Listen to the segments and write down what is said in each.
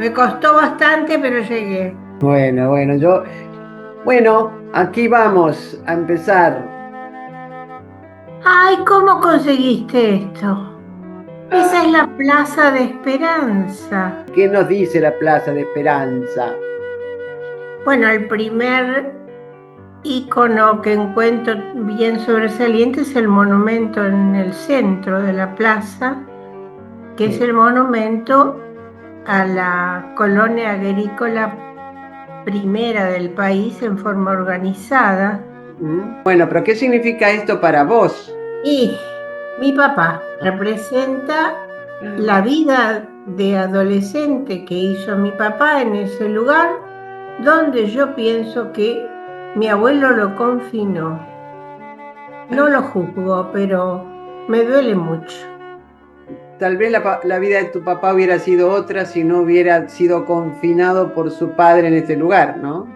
Me costó bastante, pero llegué. Bueno, aquí vamos a empezar. Ay, ¿cómo conseguiste esto? Esa es la Plaza de Esperanza. ¿Qué nos dice la Plaza de Esperanza? Bueno, el primer icono que encuentro bien sobresaliente es el monumento en el centro de la plaza, que es Sí. el monumento a la colonia agrícola primera del país en forma organizada. Bueno, pero ¿qué significa esto para vos? Y mi papá representa la vida de adolescente que hizo mi papá en ese lugar, donde yo pienso que mi abuelo lo confinó. No lo juzgo, pero me duele mucho. Tal vez la vida de tu papá hubiera sido otra si no hubiera sido confinado por su padre en este lugar, ¿no?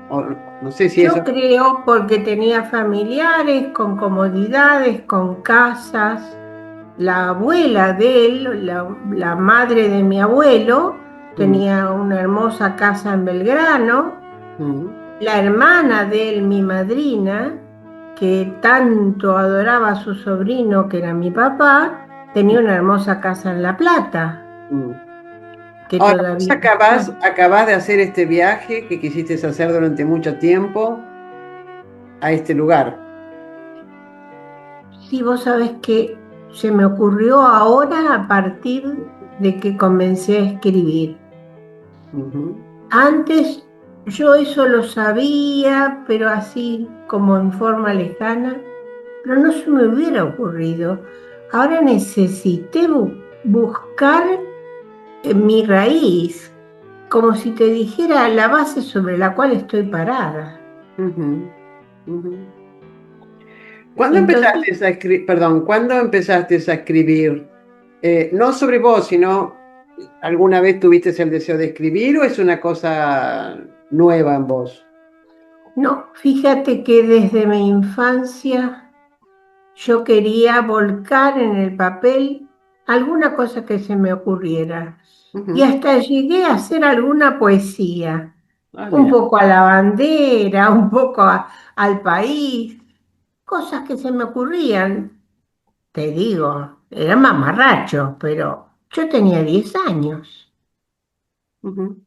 No sé si eso. Yo creo porque tenía familiares con comodidades, con casas. La abuela de él, la madre de mi abuelo, Mm, tenía una hermosa casa en Belgrano. mm. La hermana de él, mi madrina, que tanto adoraba a su sobrino, que era mi papá, tenía una hermosa casa en La Plata, Mm. que Ahora, vos todavía acabás, está. acabás de hacer este viaje que quisiste hacer durante mucho tiempo a este lugar. Sí, vos sabés que se me ocurrió ahora a partir de que comencé a escribir. Ujú. Antes yo eso lo sabía, pero así como en forma lejana, pero no se me hubiera ocurrido. Ahora necesité buscar mi raíz, como si te dijera la base sobre la cual estoy parada. Ujú, ujú. ¿Cuándo Entonces, empezaste a escribir, perdón, cuándo empezaste a escribir? No sobre vos, sino ¿alguna vez tuviste el deseo de escribir o es una cosa nueva en vos? no, fíjate que desde mi infancia yo quería volcar en el papel alguna cosa que se me ocurriera. Y Ujú. hasta llegué a hacer alguna poesía, Ah, un mira. poco a la bandera, un poco al país, cosas que se me ocurrían. Te digo, era mamarracho, pero yo tenía 10 años. Ujú.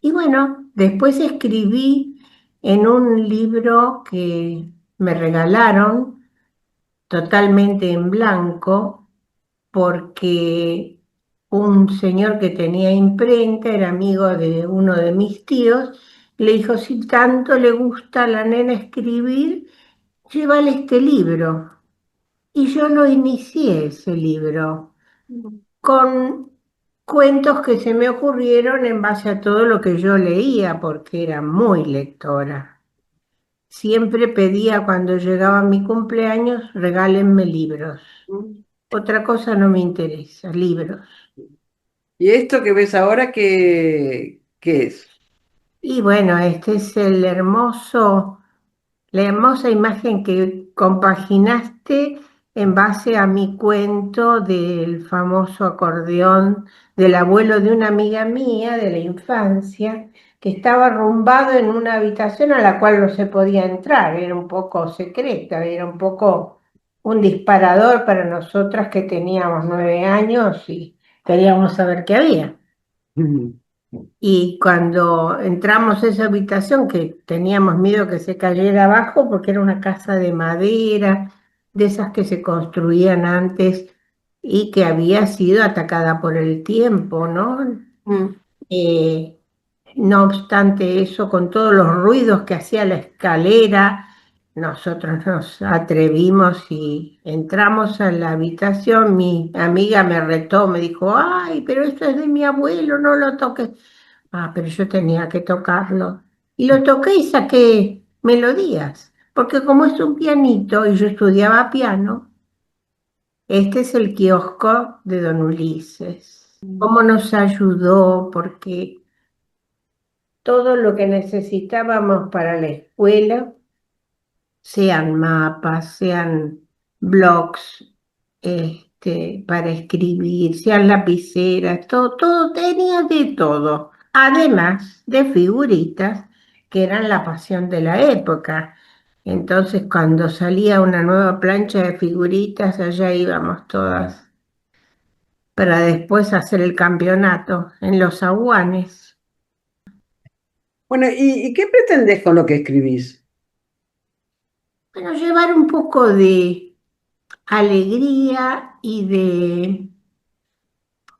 Y bueno, después escribí en un libro que me regalaron totalmente en blanco, porque un señor que tenía imprenta era amigo de uno de mis tíos, le dijo, si tanto le gusta a la nena escribir, llévale este libro. Y yo lo inicié ese libro con cuentos que se me ocurrieron en base a todo lo que yo leía, porque era muy lectora. Siempre pedía cuando llegaba mi cumpleaños, regálenme libros. Otra cosa no me interesa, libros. ¿Y esto que ves ahora qué es? Y bueno, este es la hermosa imagen que compaginaste en base a mi cuento del famoso acordeón del abuelo de una amiga mía de la infancia, que estaba arrumbado en una habitación a la cual no se podía entrar, era un poco secreta, era un poco un disparador para nosotras que teníamos 9 años y queríamos saber qué había. Ujú. Y cuando entramos a esa habitación, que teníamos miedo que se cayera abajo, porque era una casa de madera, de esas que se construían antes y que había sido atacada por el tiempo, ¿no? Mm. Eh, no obstante eso, con todos los ruidos que hacía la escalera, nosotros nos atrevimos y entramos a la habitación. Mi amiga me retó, me dijo, ay, pero esto es de mi abuelo, no lo toques. Ah, pero yo tenía que tocarlo. Y lo toqué y saqué melodías, porque como es un pianito y yo estudiaba piano, este es el kiosco de Don Ulises. Cómo nos ayudó, porque todo lo que necesitábamos para la escuela, sean mapas, sean blogs, para escribir, sean lapiceras, todo, todo, tenía de todo. Además de figuritas que eran la pasión de la época. Entonces, cuando salía una nueva plancha de figuritas, allá íbamos todas para después hacer el campeonato en los aguanes. Bueno, y qué pretendés con lo que escribís? Bueno, llevar un poco de alegría y de,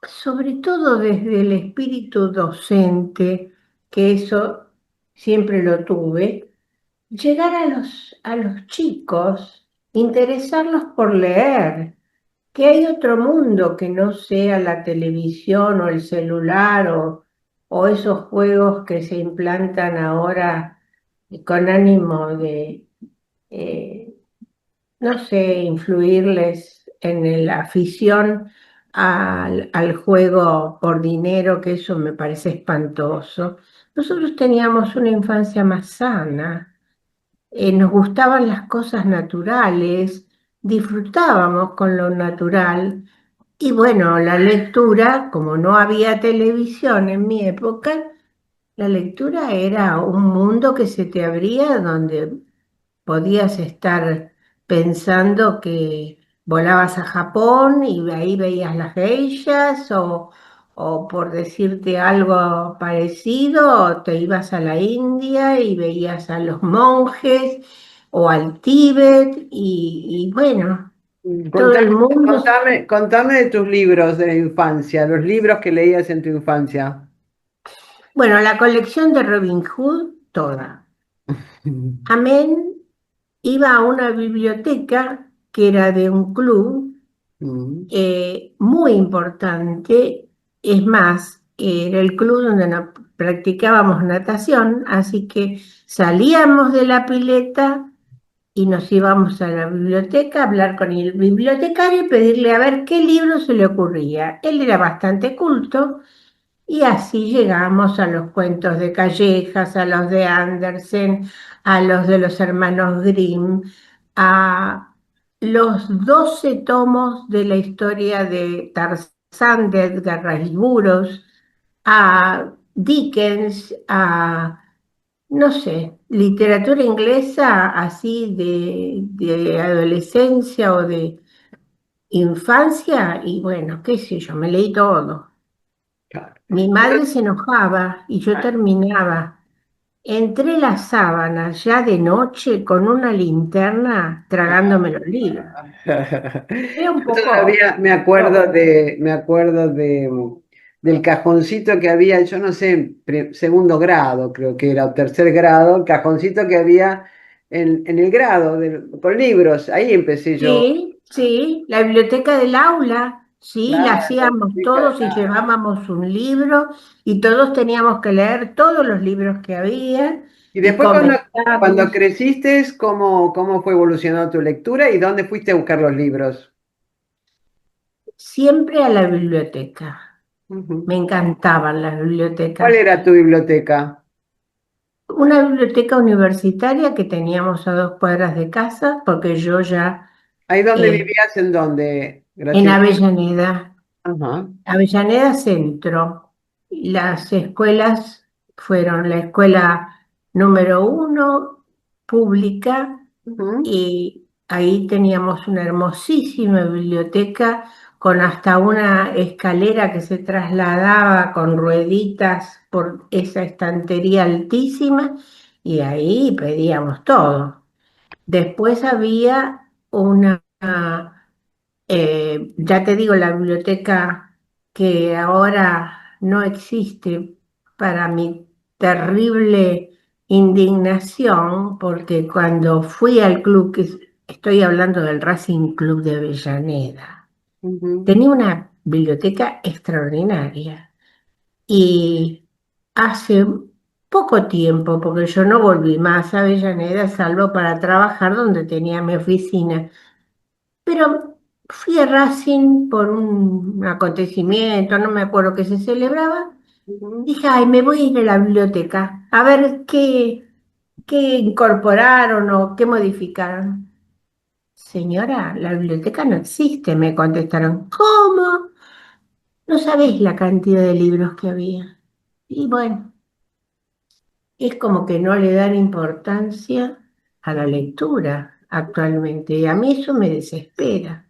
sobre todo desde el espíritu docente, que eso siempre lo tuve, llegar a los chicos, interesarlos por leer, que hay otro mundo que no sea la televisión o el celular o esos juegos que se implantan ahora con ánimo de, eh, no sé, influirles en la afición al juego por dinero, que eso me parece espantoso. Nosotros teníamos una infancia más sana, nos gustaban las cosas naturales, disfrutábamos con lo natural y bueno, la lectura, como no había televisión en mi época, la lectura era un mundo que se te abría donde podías estar pensando que volabas a Japón y ahí veías las geishas o por decirte algo parecido, te ibas a la India y veías a los monjes o al Tíbet y bueno, todo Contame, el mundo. contame de tus libros de la infancia, los libros que leías en tu infancia. Bueno, la colección de Robin Hood, toda. Amén iba a una biblioteca que era de un club Mm. muy importante. Es más, era el club donde practicábamos natación, así que salíamos de la pileta y nos íbamos a la biblioteca a hablar con el bibliotecario y pedirle a ver qué libro se le ocurría. Él era bastante culto y así llegamos a los cuentos de Callejas, a los de Andersen, a los de los hermanos Grimm, a los 12 tomos de la historia de Tarzán de Edgar Rice Burroughs, a Dickens, a, no sé, literatura inglesa así de adolescencia o de infancia, y bueno, qué sé yo, me leí todo. Claro. Mi madre se enojaba y yo terminaba entre las sábanas ya de noche con una linterna tragándome los libros. Era un Yo poco todavía loco. me acuerdo del cajoncito que había, yo no sé, en segundo grado creo que era, o tercer grado, el cajoncito que había en el grado con libros, ahí empecé yo. Sí, sí, la biblioteca del aula, sí, la Claro, hacíamos chica, todos y claro. llevábamos un libro y todos teníamos que leer todos los libros que había Y y después cuando comentarlos. creciste, ¿cómo fue evolucionando tu lectura y dónde fuiste a buscar los libros? Siempre a la biblioteca. Me Ujú. encantaban las ¿Cuál bibliotecas. era tu biblioteca? Una biblioteca universitaria que teníamos a 2 cuadras de casa, porque yo ya ¿Ahí dónde eh, vivías? ¿En dónde, en Graciela? Avellaneda, Ajá. Avellaneda Centro, las escuelas fueron la escuela número 1 pública Ujú, y ahí teníamos una hermosísima biblioteca con hasta una escalera que se trasladaba con rueditas por esa estantería altísima y ahí pedíamos todo. Después había una, ya te digo, la biblioteca que ahora no existe para mi terrible indignación, porque cuando fui al club, estoy hablando del Racing Club de Avellaneda, ujú, tenía una biblioteca extraordinaria y hace poco tiempo, porque yo no volví más a Avellaneda, salvo para trabajar donde tenía mi oficina, pero fui a Racing por un acontecimiento, no me acuerdo qué se celebraba. ujú. Dije, ay, me voy a ir a la biblioteca a ver qué incorporaron o qué modificaron. señora, la biblioteca no existe, me contestaron. ¿Cómo? No sabés la cantidad de libros que había. Y bueno, es como que no le dan importancia a la lectura actualmente. Y a mí eso me desespera.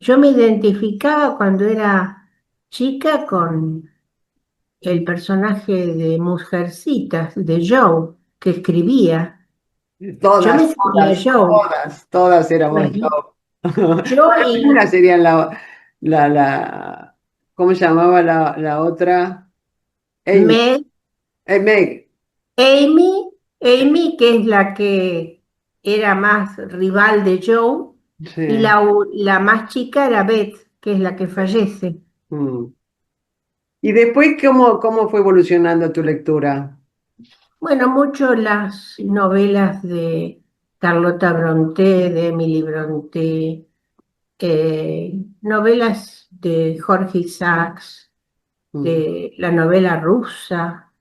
Yo me identificaba cuando era chica con el personaje de Mujercitas, de Joe, que escribía. Yo Todas, me sentía todas, Joe. todas éramos Bueno, yo. yo Bueno, y una sería la, ¿cómo se llamaba la otra? Amy, Meg, Meg, Amy, que es la que era más rival de Joe, y sí. la más chica era Beth, que es la que fallece. Mm. Y después, ¿cómo fue evolucionando tu lectura? Bueno, mucho las novelas de Carlota Brontë, de Emily Brontë, novelas de Jorge Isaacs, Mm. de la novela rusa,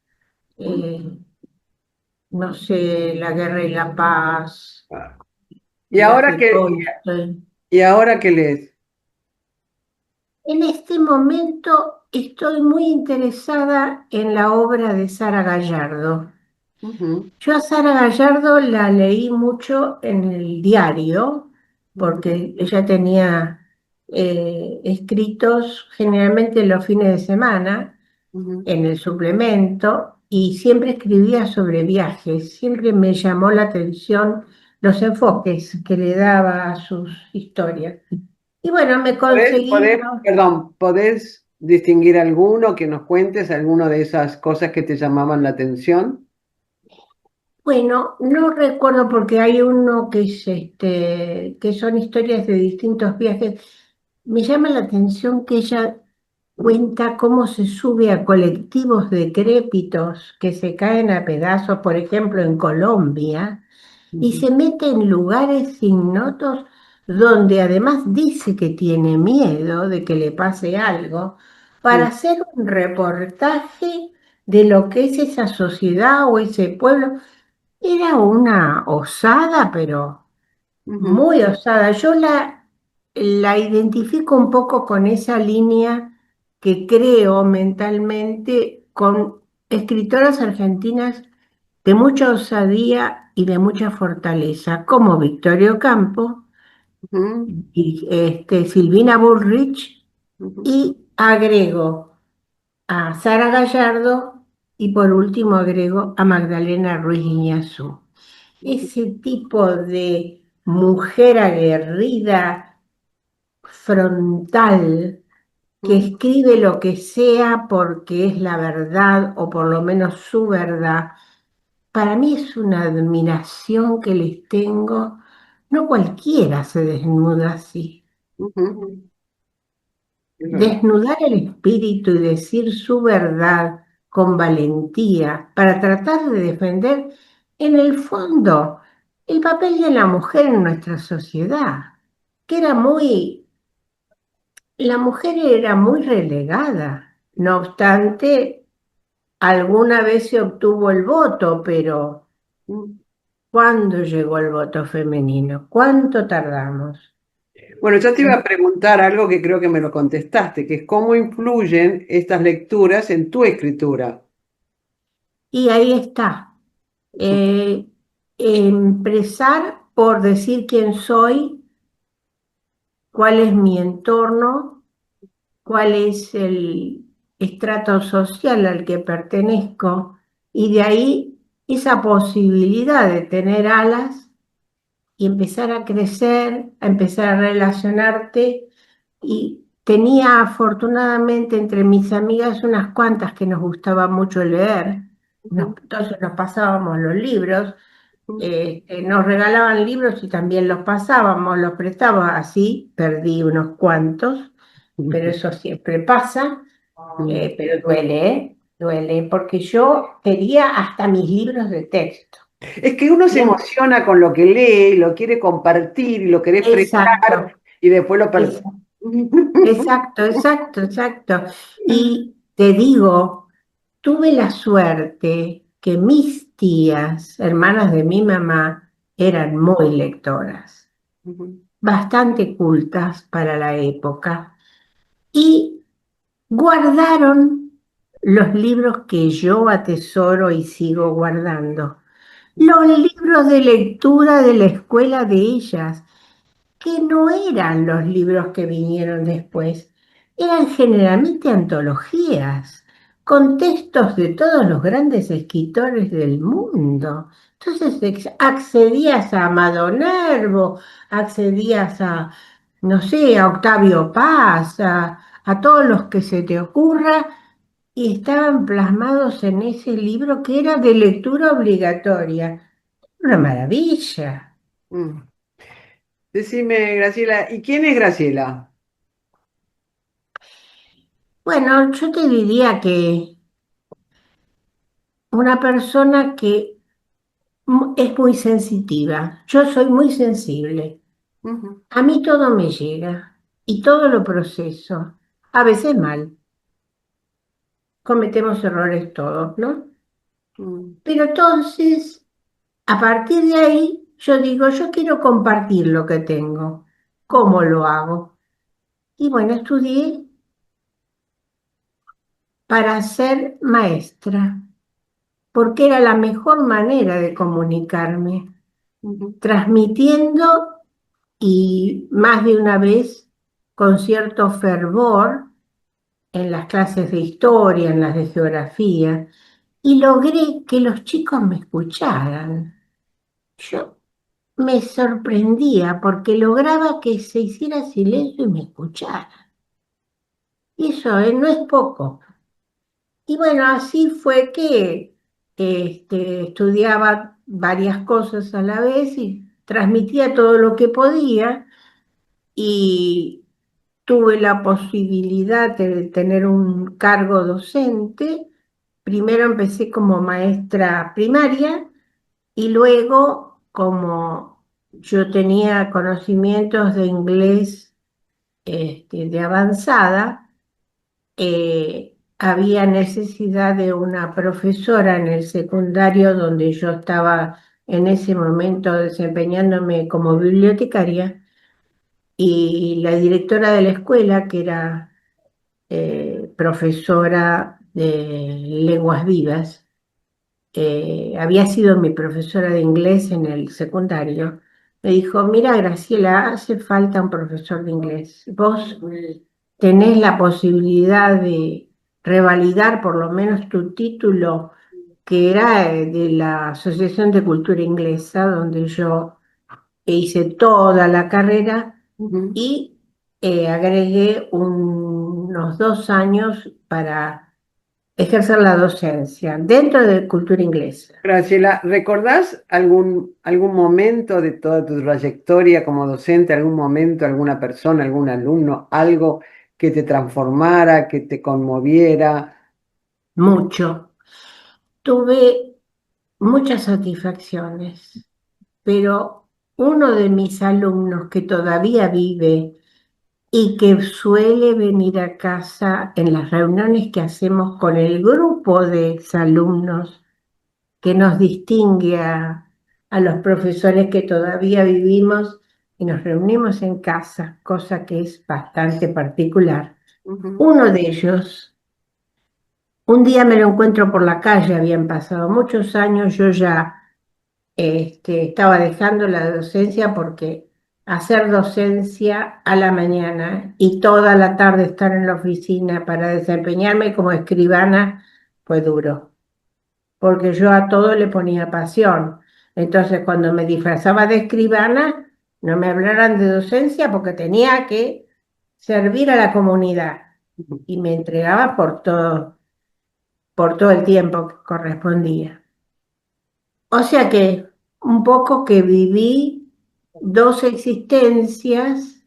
Mm. eh, no sé, La Guerra y la Paz, Ah. ¿Y las ahora de qué, Tolstoy. y ahora qué lees? En este momento estoy muy interesada en la obra de Sara Gallardo. Ujú, Yo a Sara Gallardo la leí mucho en el diario, ujú, porque ella tenía escritos generalmente los fines de semana ujú. en el suplemento y siempre escribía sobre viajes. Siempre me llamó la atención los enfoques que le daba a sus historias. Y bueno, me conseguí, Perdón, ¿podés distinguir alguno que nos cuentes, alguno de esas cosas que te llamaban la atención? bueno, no recuerdo porque hay uno que es que son historias de distintos viajes. Me llama la atención que ella cuenta cómo se sube a colectivos decrépitos que se caen a pedazos, por ejemplo, en Colombia, y Ujú, se mete en lugares ignotos donde además dice que tiene miedo de que le pase algo, para ujú, hacer un reportaje de lo que es esa sociedad o ese pueblo. Era una osada, pero ujú, muy osada. Yo la identifico un poco con esa línea que creo mentalmente con escritoras argentinas de mucha osadía y de mucha fortaleza, como Victorio Campo ujú, y Silvina Bullrich, ujú, y agrego a Sara Gallardo y por último agrego a Magdalena Ruiz Guiñazú. ujú, Ese tipo de mujer aguerrida, frontal, que ujú, escribe lo que sea porque es la verdad o por lo menos su verdad, para mí es una admiración que les tengo. No cualquiera se desnuda así. ujú. Es verdad. Desnudar el espíritu y decir su verdad con valentía para tratar de defender, en el fondo, el papel de la mujer en nuestra sociedad, que era la mujer era muy relegada. No obstante, alguna vez se obtuvo el voto, pero Mm. ¿cuándo llegó el voto femenino? ¿Cuánto tardamos? Bueno, yo te iba a preguntar algo que creo que me lo contestaste, que es cómo influyen estas lecturas en tu escritura. Y ahí está. eh, Empezar por decir quién soy, cuál es mi entorno, cuál es el estrato social al que pertenezco, y de ahí esa posibilidad de tener alas y empezar a crecer, a empezar a relacionarte. Y tenía afortunadamente entre mis amigas unas cuantas que nos gustaba mucho leer. Ujú, Entonces nos pasábamos los libros, ujú, nos regalaban libros y también los pasábamos, los prestábamos, así perdí unos cuantos, pero ujú, eso siempre pasa, ujú. pero duele, ¿eh? Duele, porque yo quería hasta mis libros de texto. Es que uno se Bien, emociona con lo que lee, y lo quiere compartir y lo quiere expresar exacto, y después lo perdés. exacto, exacto, exacto, exacto. Y te digo, tuve la suerte que mis tías, hermanas de mi mamá, eran muy lectoras. ujú, bastante cultas para la época, y guardaron los libros que yo atesoro y sigo guardando. Los libros de lectura de la escuela de ellas, que no eran los libros que vinieron después, eran generalmente antologías, con textos de todos los grandes escritores del mundo. Entonces accedías a Amado Nervo, accedías a, no sé, a Octavio Paz, a todos los que se te ocurra, y estaban plasmados en ese libro que era de lectura obligatoria. Una maravilla. mm. Decime, Graciela, ¿y quién es Graciela? Bueno, yo te diría que una persona que es muy sensitiva. Yo soy muy sensible. Ujú, A mí todo me llega y todo lo proceso. A veces mal. Cometemos errores todos, ¿no? mm, Pero entonces, a partir de ahí, yo digo, yo quiero compartir lo que tengo. ¿Cómo lo hago? Y bueno, estudié para ser maestra, porque era la mejor manera de comunicarme, ujú, transmitiendo, y más de una vez con cierto fervor en las clases de historia, en las de geografía, y logré que los chicos me escucharan. Yo me sorprendía porque lograba que se hiciera silencio y me escucharan. Y eso, no es poco. Y bueno, así fue que estudiaba varias cosas a la vez y transmitía todo lo que podía, y tuve la posibilidad de tener un cargo docente. Primero empecé como maestra primaria y luego, como yo tenía conocimientos de inglés de avanzada, había necesidad de una profesora en el secundario donde yo estaba en ese momento desempeñándome como bibliotecaria, y la directora de la escuela, que era profesora de lenguas vivas, había sido mi profesora de inglés en el secundario, me dijo, mira, Graciela, hace falta un profesor de inglés. Vos tenés la posibilidad de revalidar por lo menos tu título, que era de la Asociación de Cultura Inglesa, donde yo hice toda la carrera, ujú. y agregué unos 2 años para ejercer la docencia dentro de cultura inglesa. Graciela, ¿recordás algún momento de toda tu trayectoria como docente, algún momento, alguna persona, algún alumno, algo que te transformara, que te conmoviera? Mucho. Tuve muchas satisfacciones, pero uno de mis alumnos que todavía vive y que suele venir a casa en las reuniones que hacemos con el grupo de alumnos que nos distingue a los profesores que todavía vivimos y nos reunimos en casa, cosa que es bastante particular. Ujú, Uno de ellos, un día me lo encuentro por la calle, habían pasado muchos años, yo ya estaba dejando la docencia, porque hacer docencia a la mañana y toda la tarde estar en la oficina para desempeñarme como escribana fue duro, porque yo a todo le ponía pasión. Entonces, cuando me disfrazaba de escribana, no me hablaran de docencia porque tenía que servir a la comunidad, ujú. y me entregaba por todo el tiempo que correspondía. O sea que un poco que viví dos existencias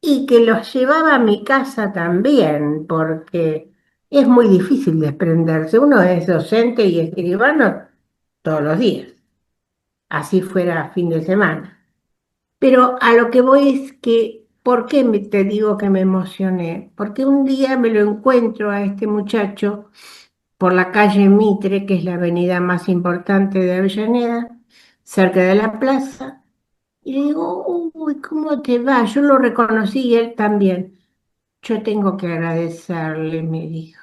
y que los llevaba a mi casa también, porque es muy difícil desprenderse. Uno es docente y escribano todos los días, así fuera fin de semana. Pero a lo que voy es que, ¿por qué te digo que me emocioné? Porque un día me lo encuentro a este muchacho por la calle Mitre, que es la avenida más importante de Avellaneda, cerca de la plaza, Y le digo, uy, ¿cómo te va? Yo lo reconocí y él también. Yo tengo que agradecerle, me dijo.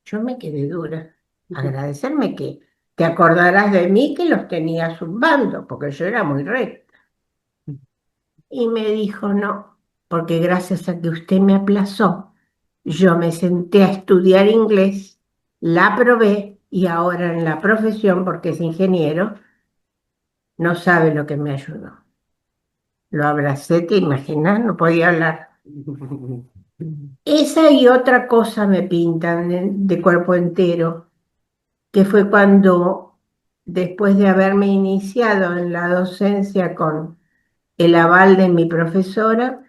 Yo me quedé dura. ¿Agradecerme qué? Te acordarás de mí que los tenía zumbando, porque yo era muy recta. Y me dijo, no, porque gracias a que usted me aplazó, yo me senté a estudiar inglés, la aprobé y ahora en la profesión, porque es ingeniero, no sabe lo que me ayudó. Lo abracé, te imaginas, no podía hablar. Esa y otra cosa me pintan de cuerpo entero, que fue cuando, después de haberme iniciado en la docencia con el aval de mi profesora,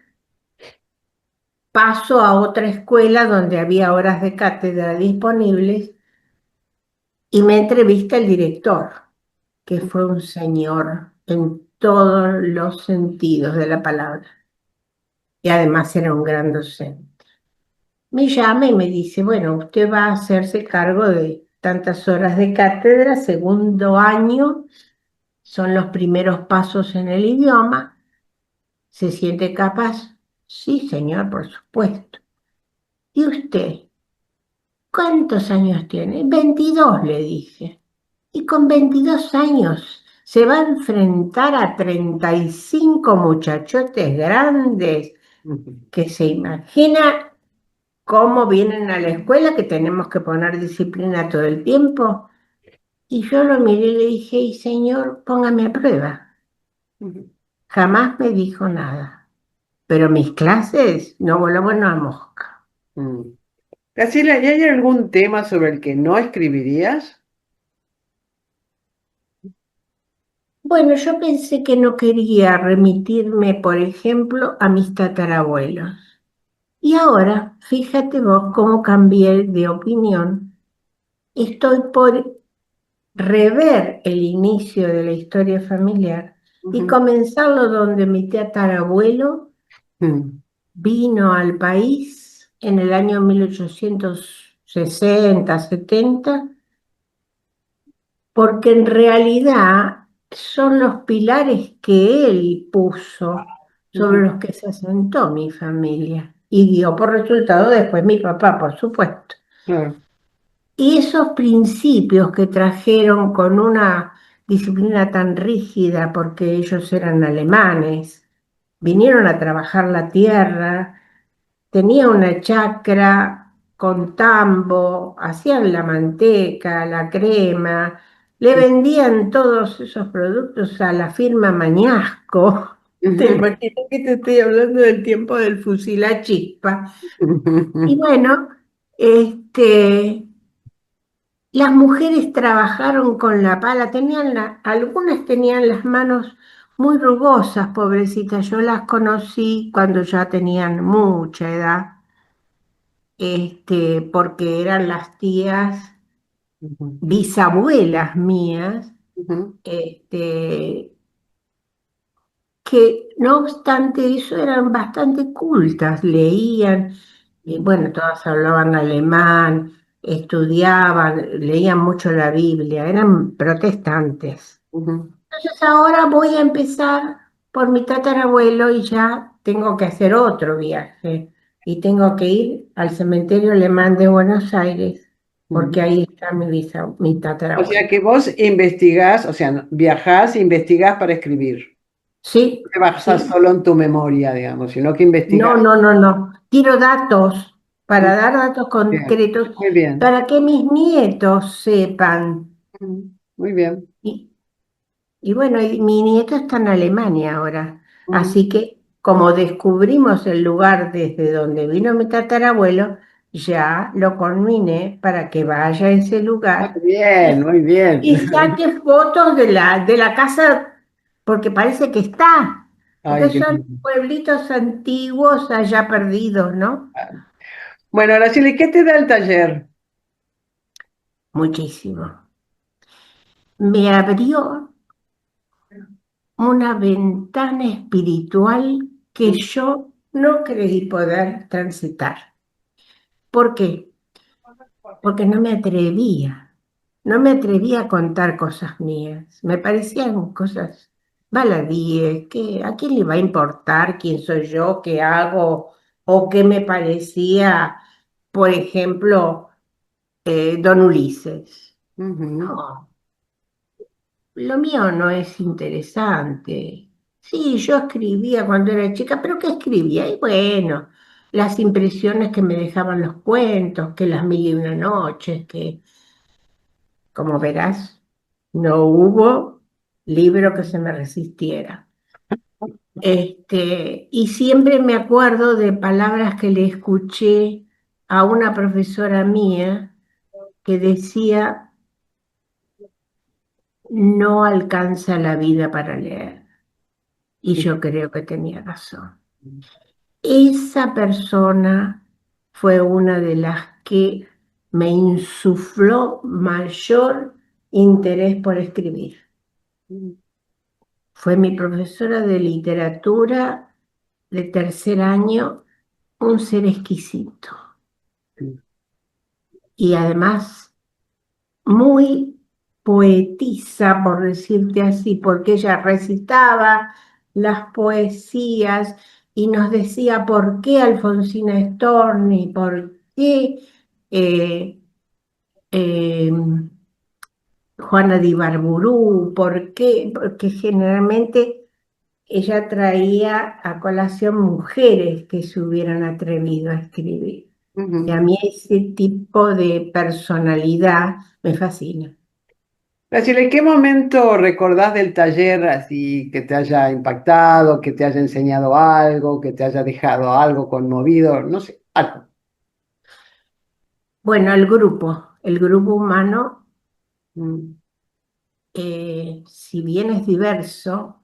paso a otra escuela donde había horas de cátedra disponibles y me entrevista el director, que fue un señor en todos los sentidos de la palabra y además era un gran docente. Me llama y me dice, bueno, usted va a hacerse cargo de tantas horas de cátedra, segundo año, son los primeros pasos en el idioma, ¿se siente capaz? Sí, señor, por supuesto. ¿Y usted? ¿Cuántos años tiene? 22, le dije. Y con 22 años se va a enfrentar a 35 muchachotes grandes que se imagina cómo vienen a la escuela, que tenemos que poner disciplina todo el tiempo. Y yo lo miré y le dije, y señor, póngame a prueba. Jamás me dijo nada, pero mis clases no volaban una mosca. Graciela, ¿y hay algún tema sobre el que no escribirías? Bueno, yo pensé que no quería remitirme, por ejemplo, a mis tatarabuelos. Y ahora, fíjate vos cómo cambié de opinión. Estoy por rever el inicio de la historia familiar y Ujú. comenzarlo donde mi tatarabuelo Mm, vino al país en el año 1860, 70, porque en realidad son los pilares que él puso sobre ujú, los que se asentó mi familia y dio por resultado después mi papá, por supuesto. claro. Y esos principios que trajeron con una disciplina tan rígida, porque ellos eran alemanes, vinieron a trabajar la tierra, tenía una chacra con tambo, hacían la manteca, la crema, le vendían todos esos productos a la firma Mañasco. Te Ujú, imaginas que te estoy hablando del tiempo del fusil a chispa. Y ujú, bueno, este, las mujeres trabajaron con la pala, algunas tenían las manos muy rugosas, pobrecitas. Yo las conocí cuando ya tenían mucha edad, porque eran las tías ujú, bisabuelas mías, ujú, este, que no obstante eso eran bastante cultas, leían, y ujú, bueno, todas hablaban alemán, estudiaban, leían mucho la Biblia, eran protestantes. ujú. Entonces ahora voy a empezar por mi tatarabuelo y ya tengo que hacer otro viaje y tengo que ir al cementerio alemán de Buenos Aires porque Ujú. ahí está mi O sea tatarabuelo. que vos investigás, o sea, viajás e investigás para escribir. No Sí, te basás sí. solo en tu memoria, digamos, sino que investigás. No, no, no, no. Quiero datos Mm, para dar datos bien, concretos muy bien. para que mis nietos sepan. Muy bien. Y, y bueno, mi nieto está en Alemania ahora. Ujú. Así que como descubrimos el lugar desde donde vino mi tatarabuelo, ya lo conminé para que vaya a ese Muy lugar bien, y, muy bien. y saque fotos de la casa, porque parece que está, porque Ay, qué son lindo. pueblitos antiguos allá perdidos, ¿no? Bueno, Araceli, ¿qué te da el taller? Muchísimo. Me abrió una ventana espiritual que yo no creí poder transitar. ¿Por qué? Porque no me atrevía. No me atrevía a contar cosas mías. Me parecían cosas. baladíes, que a quién le va a importar quién soy yo, qué hago o qué me parecía, por ejemplo, Don Ulises. Ujú. No, lo mío no es interesante. Sí, yo escribía cuando era chica, pero ¿qué escribía? Y bueno, las impresiones que me dejaban los cuentos, que las mil y una noches, que, como verás, no hubo libro que se me resistiera. Y siempre me acuerdo de palabras que le escuché a una profesora mía que decía, no alcanza la vida para leer. Y yo creo que tenía razón. Esa persona fue una de las que me insufló mayor interés por escribir. Fue mi profesora de literatura de tercer año, un ser exquisito y además muy poetisa, por decirte así, porque ella recitaba las poesías y nos decía por qué Alfonsina Storni, por qué eh, eh, Juana de Ibarburu, por qué, porque generalmente ella traía a colación mujeres que se hubieran atrevido a escribir. Y a Ujú. mí ese tipo de personalidad me fascina. Graciela, ¿en qué momento recordás del taller así que te haya impactado, que te haya enseñado algo, que te haya dejado algo conmovido? No sé, algo. Bueno, el grupo humano, Mm, si bien es diverso,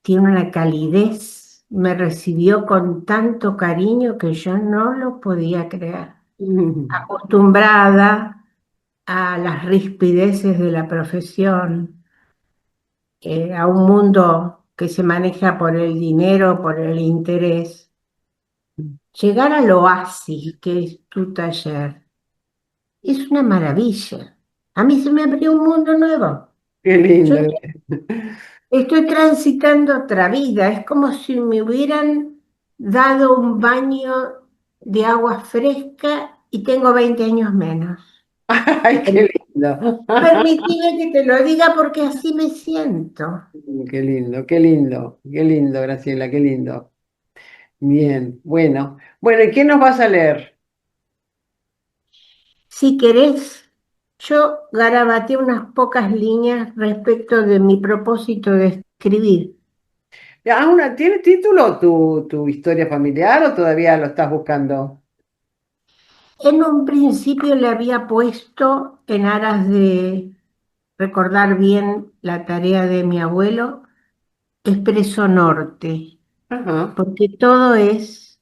tiene una calidez, me recibió con tanto cariño que yo no lo podía creer. mm, Acostumbrada a las rispideces de la profesión, a un mundo que se maneja por el dinero, por el interés, llegar al oasis que es tu taller es una maravilla. A mí se me abrió un mundo nuevo. qué Yo lindo. estoy transitando otra vida. Es como si me hubieran dado un baño de agua fresca y tengo 20 años menos. Ay, qué lindo. Permitime que te lo diga porque así me siento. Qué lindo, qué lindo, qué lindo, Graciela, qué lindo. Bien, bueno. Bueno, ¿y qué nos vas a leer? Si querés, yo garabateé unas pocas líneas respecto de mi propósito de escribir. ¿Tiene título tu historia familiar o todavía lo estás buscando? En un principio le había puesto, en aras de recordar bien la tarea de mi abuelo, Expreso Norte, Ajá. porque todo es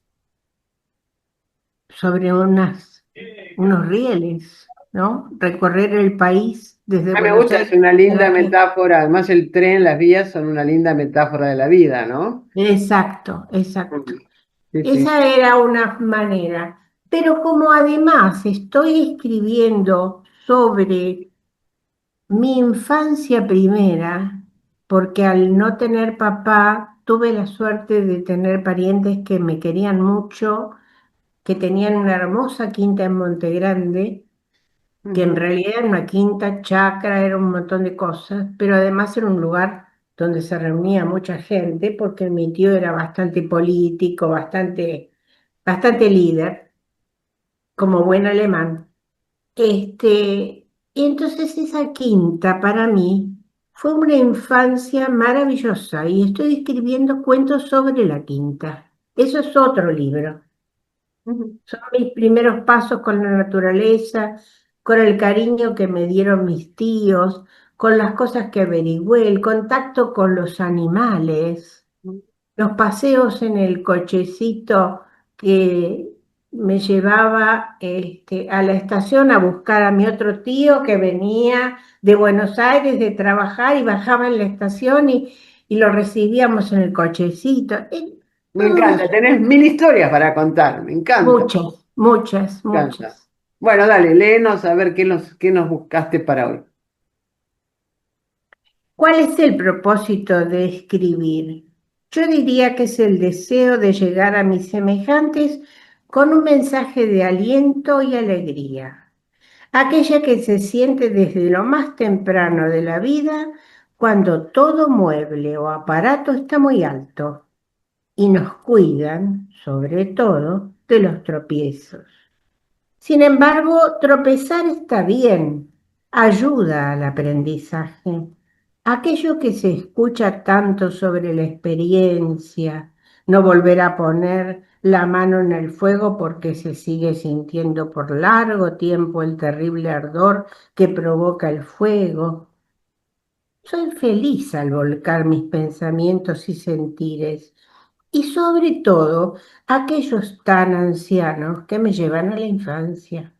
sobre unos rieles, ¿no? Recorrer el país desde A mí me Buenos gusta, es Aires una hasta linda aquí. metáfora. Además, el tren, las vías son una linda metáfora de la vida, ¿no? Exacto, exacto. Mm. Sí, sí. Esa era una manera. Pero como además estoy escribiendo sobre mi infancia primera, porque al no tener papá, tuve la suerte de tener parientes que me querían mucho, que tenían una hermosa quinta en Monte Grande, que en Ujú, realidad era una quinta chacra, era un montón de cosas, pero además era un lugar donde se reunía mucha gente, porque mi tío era bastante político, bastante líder, como buen alemán. Y entonces esa quinta para mí fue una infancia maravillosa y estoy escribiendo cuentos sobre la quinta. Eso es otro libro. ujú, Son mis primeros pasos con la naturaleza, con el cariño que me dieron mis tíos, con las cosas que averigüé, el contacto con los animales, los paseos en el cochecito que me llevaba a la estación a buscar a mi otro tío que venía de Buenos Aires de trabajar y bajaba en la estación y lo recibíamos en el cochecito. Me Todo encanta, eso, tenés mil historias para contar, me encanta, muchas, muchas, me encanta. muchas. Bueno, dale, léenos a ver qué nos buscaste para hoy. ¿Cuál es el propósito de escribir? Yo diría que es el deseo de llegar a mis semejantes con un mensaje de aliento y alegría, aquella que se siente desde lo más temprano de la vida, cuando todo mueble o aparato está muy alto y nos cuidan, sobre todo, de los tropiezos. Sin embargo, tropezar está bien, ayuda al aprendizaje. Aquello que se escucha tanto sobre la experiencia, no volver a poner la mano en el fuego porque se sigue sintiendo por largo tiempo el terrible ardor que provoca el fuego. Soy feliz al volcar mis pensamientos y sentires, y sobre todo aquellos tan ancianos que me llevan a la infancia,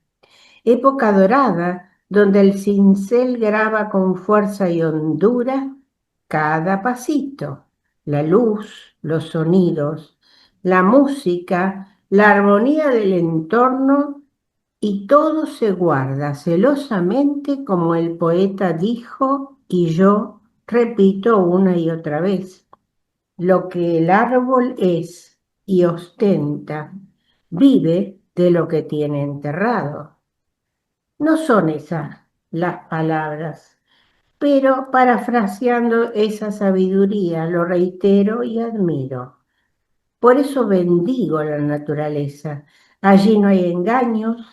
época dorada donde el cincel graba con fuerza y hondura cada pasito, la luz, los sonidos, la música, la armonía del entorno, y todo se guarda celosamente como el poeta dijo y yo repito una y otra vez. Lo que el árbol es y ostenta, vive de lo que tiene enterrado. No son esas las palabras, pero parafraseando esa sabiduría lo reitero y admiro. Por eso bendigo la naturaleza. Allí no hay engaños,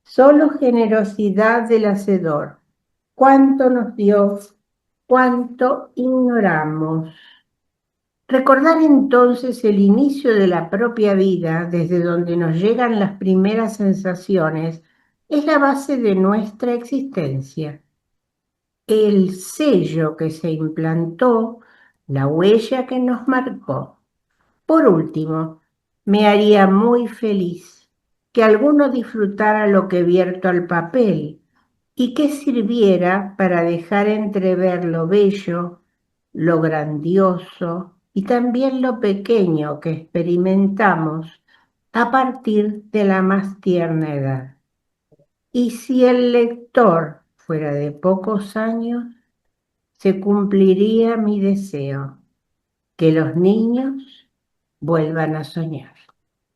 solo generosidad del hacedor. Cuánto nos dio, cuánto ignoramos. Recordar entonces el inicio de la propia vida, desde donde nos llegan las primeras sensaciones, es la base de nuestra existencia, el sello que se implantó, la huella que nos marcó. Por último, me haría muy feliz que alguno disfrutara lo que vierto al papel y que sirviera para dejar entrever lo bello, lo grandioso y también lo pequeño que experimentamos a partir de la más tierna edad. Y si el lector fuera de pocos años, se cumpliría mi deseo, que los niños vuelvan a soñar.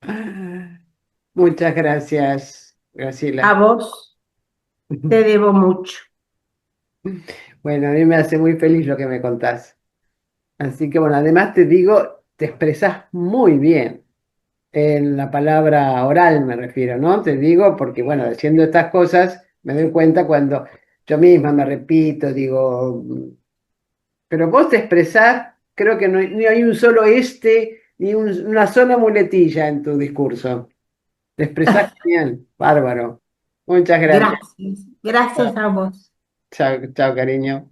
Ah, muchas gracias, A Graciela. vos te debo mucho. Bueno, a mí me hace muy feliz lo que me contás. Así que bueno, además te digo, te expresás muy bien en la palabra oral, me refiero, ¿no? Te digo porque, bueno, diciendo estas cosas, me doy cuenta cuando yo misma me repito, digo, pero vos te expresás, creo que no, ni hay un solo ni una sola muletilla en tu discurso. Te expresás bien, bárbaro. Muchas gracias. Gracias, gracias a vos. Chao, chao, cariño.